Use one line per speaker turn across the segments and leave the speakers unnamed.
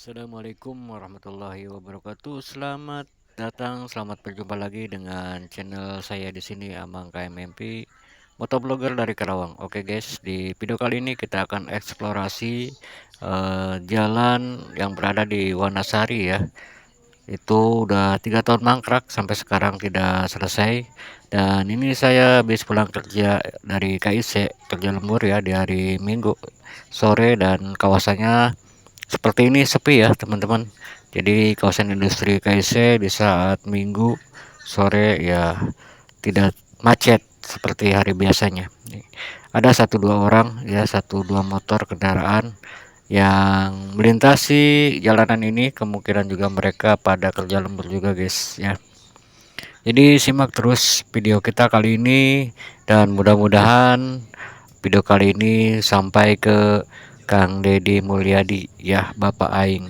Assalamualaikum warahmatullahi wabarakatuh. Selamat datang, selamat berjumpa lagi dengan channel saya di sini Amang KMMP, motovlogger dari Karawang. Oke guys, di video kali ini kita akan eksplorasi jalan yang berada di Wanasari ya. Itu udah 3 tahun mangkrak sampai sekarang tidak selesai. Dan ini saya habis pulang kerja dari KIC, kerja lembur ya di hari Minggu sore, dan kawasannya seperti ini sepi ya teman-teman. Jadi kawasan industri KIC di saat Minggu sore ya tidak macet seperti hari biasanya. Ada satu dua orang ya, satu dua motor kendaraan yang melintasi jalanan ini, kemungkinan juga mereka pada kerja lembur juga guys ya. Jadi simak terus video kita kali ini, dan mudah-mudahan video kali ini sampai ke Kang Deddy Mulyadi ya, Bapak Aing.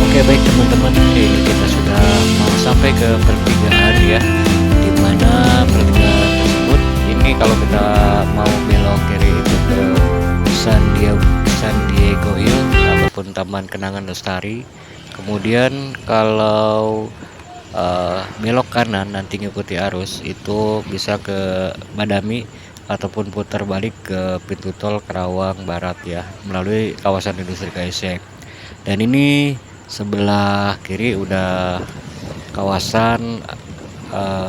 Oke baik teman-teman, ini kita sudah mau sampai ke pertigaan ya, dimana pertigaan tersebut ini kalau kita mau belok kiri itu ke San Diego Hill ataupun Taman Kenangan Lestari. Kemudian kalau belok kanan nanti ngikuti arus itu bisa ke Badami ataupun putar balik ke pintu tol Karawang Barat ya, melalui kawasan industri KIC. Dan ini sebelah kiri udah kawasan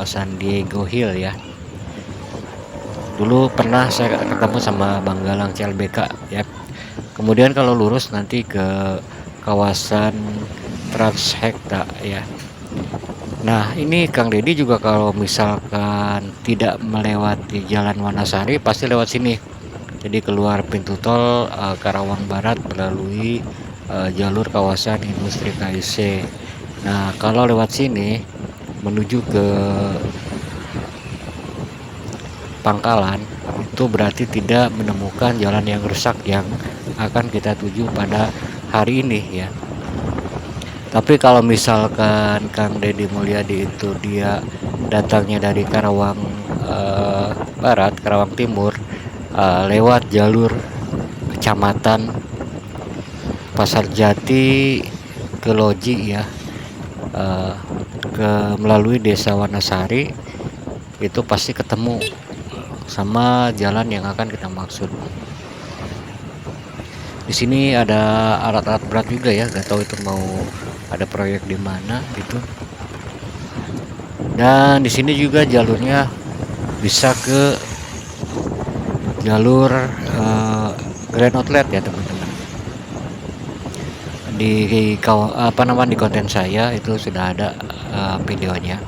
San Diego Hill ya. Dulu pernah saya ketemu sama Bang Galang CLBK ya. Kemudian kalau lurus nanti ke kawasan Transhekta ya. Nah ini Kang Deddy juga kalau misalkan tidak melewati Jalan Wanasari pasti lewat sini. Jadi keluar pintu tol Karawang Barat melalui jalur kawasan industri KIC. Nah kalau lewat sini menuju ke Pangkalan itu berarti tidak menemukan jalan yang rusak yang akan kita tuju pada hari ini ya. Tapi kalau misalkan Kang Deddy Mulyadi itu dia datangnya dari Karawang Barat, Karawang Timur, lewat jalur kecamatan Pasar Jati ke Loji ya, ke melalui Desa Wanasari, itu pasti ketemu sama jalan yang akan kita maksud. Di sini ada alat-alat berat juga ya, gak tahu itu mau ada proyek di mana gitu. Dan di sini juga jalurnya bisa ke jalur Grand Outlet ya teman-teman. Di konten saya itu sudah ada videonya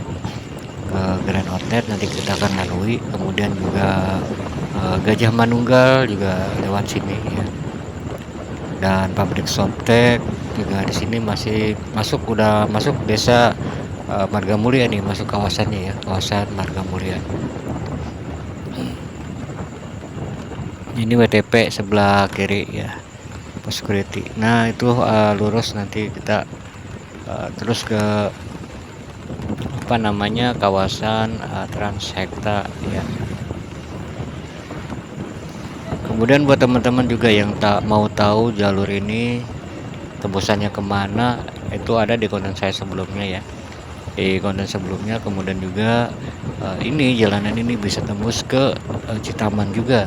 ke Grand Outlet, nanti kita akan lalui. Kemudian juga Gajah Manunggal juga lewat sini ya. dan pabrik softtek juga di sini masih udah masuk desa Marga Mulia nih, masuk kawasannya ya, kawasan Marga Mulia. Ini WTP sebelah kiri ya, pos security. Nah itu lurus nanti kita terus ke apa namanya, kawasan Transhekta ya. Kemudian buat teman-teman juga yang tak mau tahu jalur ini tembusannya kemana, itu ada di konten saya sebelumnya ya, di konten sebelumnya. Kemudian juga ini jalanan ini bisa tembus ke Citaman juga,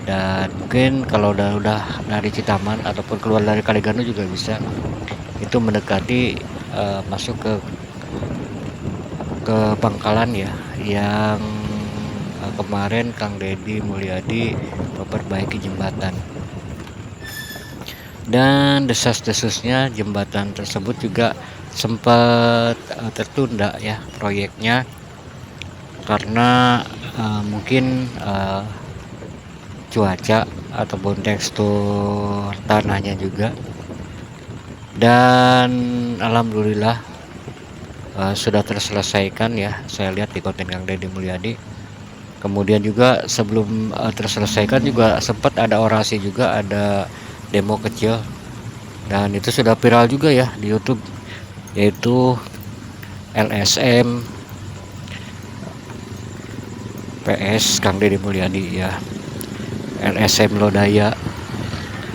dan mungkin kalau udah dari Citaman ataupun keluar dari Kaligandu juga bisa, itu mendekati masuk ke Pangkalan ya, yang kemarin Kang Deddy Mulyadi memperbaiki jembatan. Dan desas-desusnya jembatan tersebut juga sempat tertunda ya proyeknya, karena mungkin cuaca ataupun tekstur tanahnya juga. Dan alhamdulillah sudah terselesaikan ya, saya lihat di konten Kang Deddy Mulyadi. Kemudian juga sebelum terselesaikan juga sempat ada orasi, juga ada demo kecil, dan itu sudah viral juga ya di YouTube, yaitu LSM PS Kang Deddy Mulyadi ya, LSM Lodaya,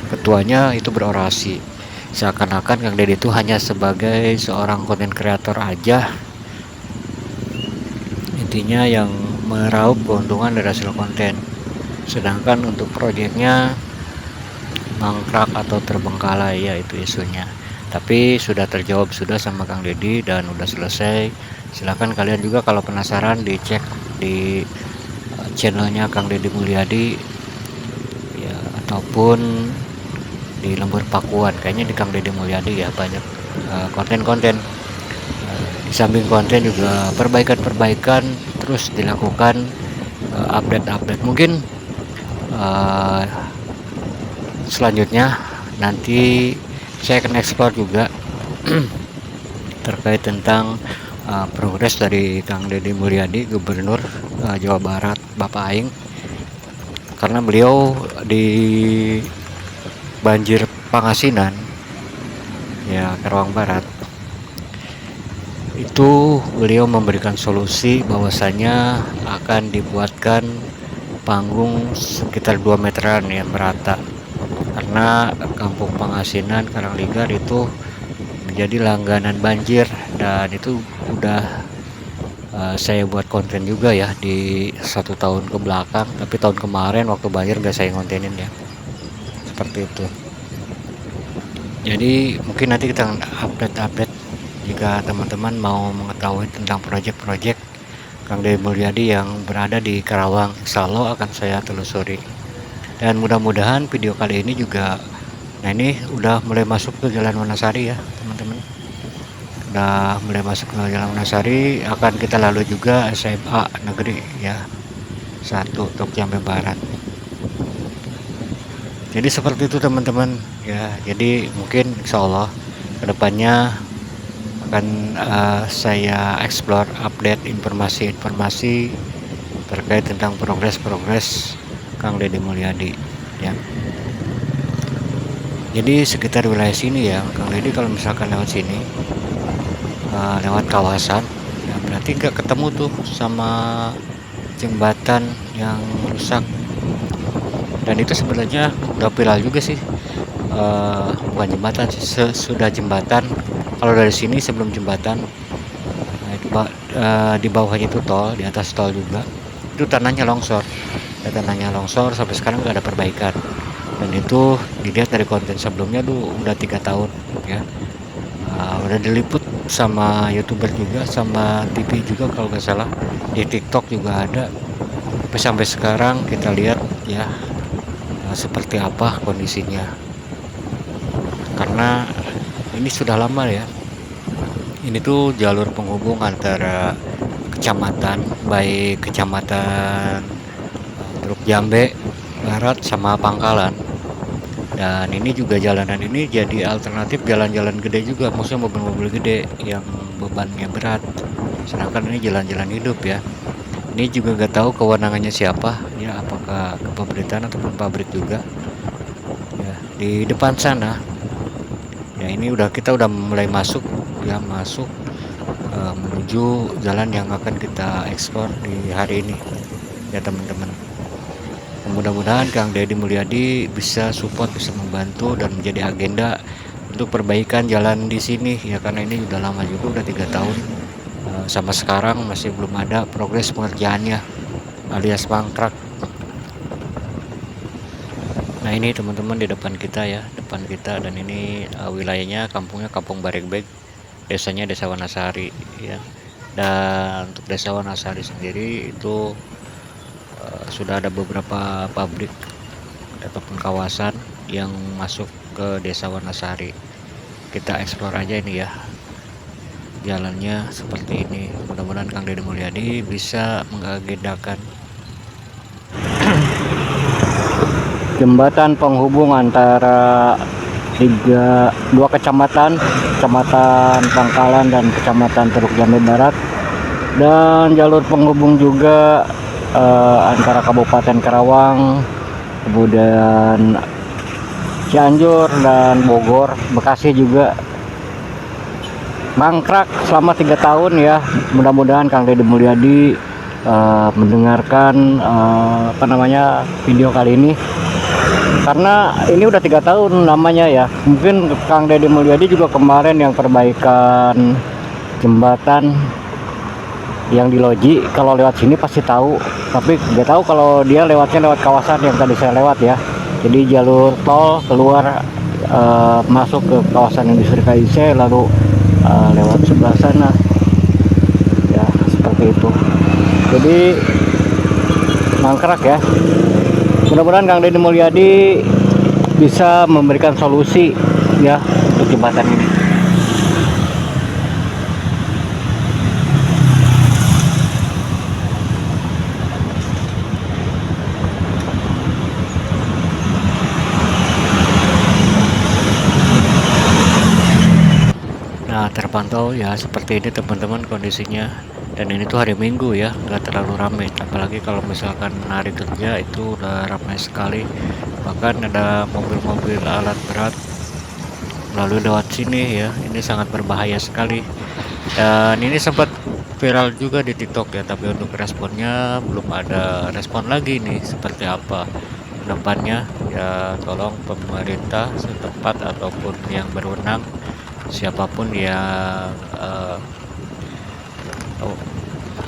ketuanya itu berorasi seakan-akan Kang Deddy itu hanya sebagai seorang konten kreator aja, intinya yang meraup keuntungan dari hasil konten, sedangkan untuk proyeknya mangkrak atau terbengkalai ya, itu isunya. Tapi sudah terjawab sudah sama Kang Deddy dan udah selesai. Silahkan kalian juga kalau penasaran dicek di channelnya Kang Deddy Mulyadi ya, ataupun di Lembur Pakuan, kayaknya di Kang Deddy Mulyadi ya, banyak konten-konten. Di samping konten juga perbaikan-perbaikan terus dilakukan, update-update. Mungkin selanjutnya nanti saya akan explore juga terkait tentang progres dari Kang Deddy Mulyadi, Gubernur Jawa Barat Bapak Aing, karena beliau di banjir Pangasinan ya, Karawang Barat, itu beliau memberikan solusi bahwasanya akan dibuatkan panggung sekitar 2 meteran ya, merata, karena Kampung Pangasinan Karangligar itu menjadi langganan banjir. Dan itu udah saya buat konten juga ya di 1 tahun ke belakang, tapi tahun kemarin waktu banjir gak saya kontenin ya, seperti itu. Jadi mungkin nanti kita update jika teman-teman mau mengetahui tentang proyek-proyek Kang Deddy Mulyadi yang berada di Karawang, insya Allah akan saya telusuri. Dan mudah-mudahan video kali ini juga, nah ini udah mulai masuk ke Jalan Wanasari ya teman-teman, udah mulai masuk ke Jalan Wanasari, akan kita lalu juga SMA Negeri ya 1 untuk Jambe Barat. Jadi seperti itu teman-teman ya. Jadi mungkin insya Allah kedepannya akan saya explore, update informasi-informasi terkait tentang progres Kang Deddy Mulyadi ya. Jadi sekitar wilayah sini ya Kang Deddy, kalau misalkan lewat sini lewat kawasan ya, berarti gak ketemu tuh sama jembatan yang rusak. Dan itu sebenarnya udah viral juga sih, bukan jembatan sih, sudah jembatan. Kalau dari sini sebelum jembatan, di bawahnya itu tol, di atas tol juga itu tanahnya longsor, sampai sekarang nggak ada perbaikan. Dan itu dilihat dari konten sebelumnya tuh udah 3 tahun ya, udah diliput sama YouTuber juga, sama TV juga kalau nggak salah, di TikTok juga ada. Tapi sampai sekarang kita lihat ya seperti apa kondisinya, karena ini sudah lama ya. Ini tuh jalur penghubung antara kecamatan, baik kecamatan Truk Jambe Barat sama Pangkalan. Dan ini juga jalanan ini jadi alternatif jalan-jalan gede juga, maksudnya mobil-mobil gede yang bebannya berat. Sedangkan ini jalan-jalan hidup ya. Ini juga nggak tahu kewenangannya siapa ya, apakah ke pemerintahan ataupun pabrik juga. Ya, di depan sana. Ya ini kita udah mulai masuk ya, menuju jalan yang akan kita ekspor di hari ini ya teman-teman. Mudah-mudahan Kang Deddy Mulyadi bisa support, bisa membantu dan menjadi agenda untuk perbaikan jalan di sini ya, karena ini udah lama juga, udah 3 tahun sama sekarang masih belum ada progres pengerjaannya alias mangkrak. Nah ini teman-teman di depan kita ya, depan kita, dan ini wilayahnya, kampungnya Kampung Baregbeg, desanya Desa Wanasari ya. Dan untuk Desa Wanasari sendiri itu sudah ada beberapa pabrik ataupun kawasan yang masuk ke Desa Wanasari. Kita eksplor aja ini ya, jalannya seperti ini. Mudah-mudahan Kang Deddy Mulyadi bisa mengagendakan jembatan penghubung antara dua kecamatan, Kecamatan Pangkalan dan Kecamatan Teluk Jambe Barat, dan jalur penghubung juga antara Kabupaten Karawang, kemudian Cianjur dan Bogor, Bekasi juga mangkrak selama 3 tahun ya. Mudah-mudahan Kang Deddy Mulyadi mendengarkan video kali ini, karena ini udah 3 tahun namanya ya. Mungkin Kang Deddy Mulyadi juga kemarin yang perbaikan jembatan yang di Loji, kalau lewat sini pasti tahu, tapi nggak tahu kalau dia lewatnya lewat kawasan yang tadi saya lewat ya. Jadi jalur tol keluar masuk ke kawasan industri KIC, lalu lewat sebelah sana ya, seperti itu. Jadi mangkrak ya. Mudah-mudahan Kang Deddy Mulyadi bisa memberikan solusi ya untuk jembatan ini. Nah terpantau ya seperti ini teman-teman kondisinya, dan ini tuh hari Minggu ya, nggak terlalu ramai. Apalagi kalau misalkan hari kerja itu udah ramai sekali, bahkan ada mobil-mobil alat berat lalu lewat sini ya. Ini sangat berbahaya sekali, dan ini sempat viral juga di TikTok ya, tapi untuk responnya belum ada respon lagi nih, seperti apa depannya ya. Tolong pemerintah setempat ataupun yang berwenang, siapapun yang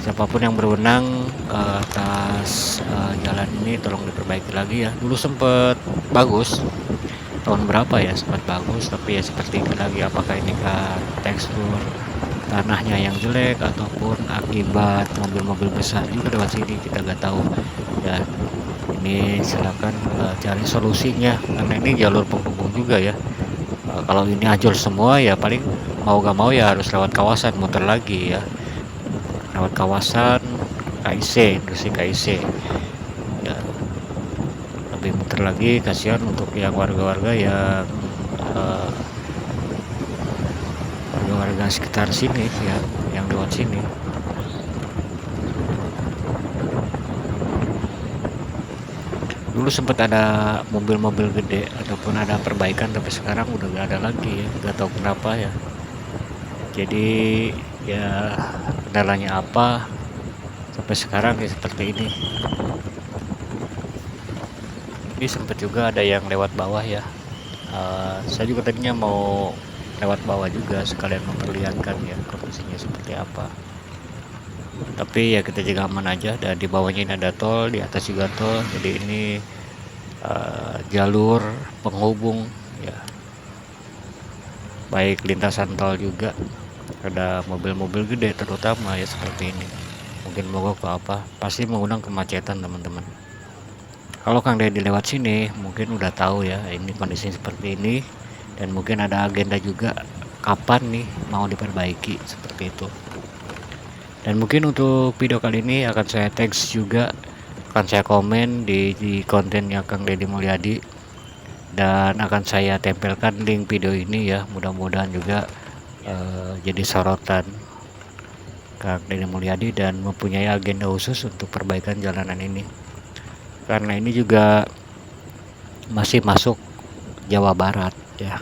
siapapun yang berwenang atas jalan ini, tolong diperbaiki lagi ya. Dulu sempet bagus, tahun berapa ya, sempat bagus, tapi ya seperti ini lagi. Apakah ini kan tekstur tanahnya yang jelek ataupun akibat mobil-mobil besar juga lewat sini, kita nggak tahu ya. Ini silakan cari solusinya, karena ini jalur penghubung juga ya. Kalau ini hancur semua ya, paling mau gak mau ya harus lewat kawasan, muter lagi ya, lewat kawasan KIC, industri KIC ya, lebih muter lagi. Kasihan untuk yang warga-warga yang warga-warga sekitar sini ya, yang lewat sini. Dulu sempat ada mobil-mobil gede ataupun ada perbaikan, tapi sekarang udah gak ada lagi ya, gak tahu kenapa ya. Jadi ya kendalanya apa sampai sekarang ya seperti ini. Ini sempat juga ada yang lewat bawah ya. Saya juga tadinya mau lewat bawah juga sekalian memperlihatkan ya kondisinya seperti apa, tapi ya kita jaga aman aja. Dan di bawahnya ini ada tol, di atas juga tol, jadi ini jalur penghubung ya, baik lintasan tol juga. Ada mobil-mobil gede terutama ya seperti ini, mungkin mogok atau apa, pasti mengundang kemacetan teman-teman. Kalau Kang Deddy lewat sini mungkin udah tahu ya ini kondisinya seperti ini, dan mungkin ada agenda juga kapan nih mau diperbaiki seperti itu. Dan mungkin untuk video kali ini akan saya teks juga, akan saya komen di kontennya Kang Deddy Mulyadi dan akan saya tempelkan link video ini ya, mudah-mudahan juga jadi sorotan Kang Deddy Mulyadi dan mempunyai agenda khusus untuk perbaikan jalanan ini, karena ini juga masih masuk Jawa Barat ya,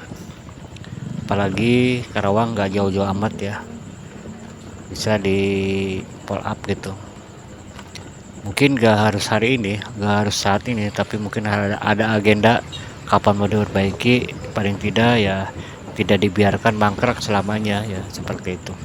apalagi Karawang nggak jauh-jauh amat ya, bisa di pull up gitu. Mungkin gak harus hari ini, gak harus saat ini, tapi mungkin ada agenda kapan mau diperbaiki, paling tidak ya tidak dibiarkan mangkrak selamanya ya, seperti itu.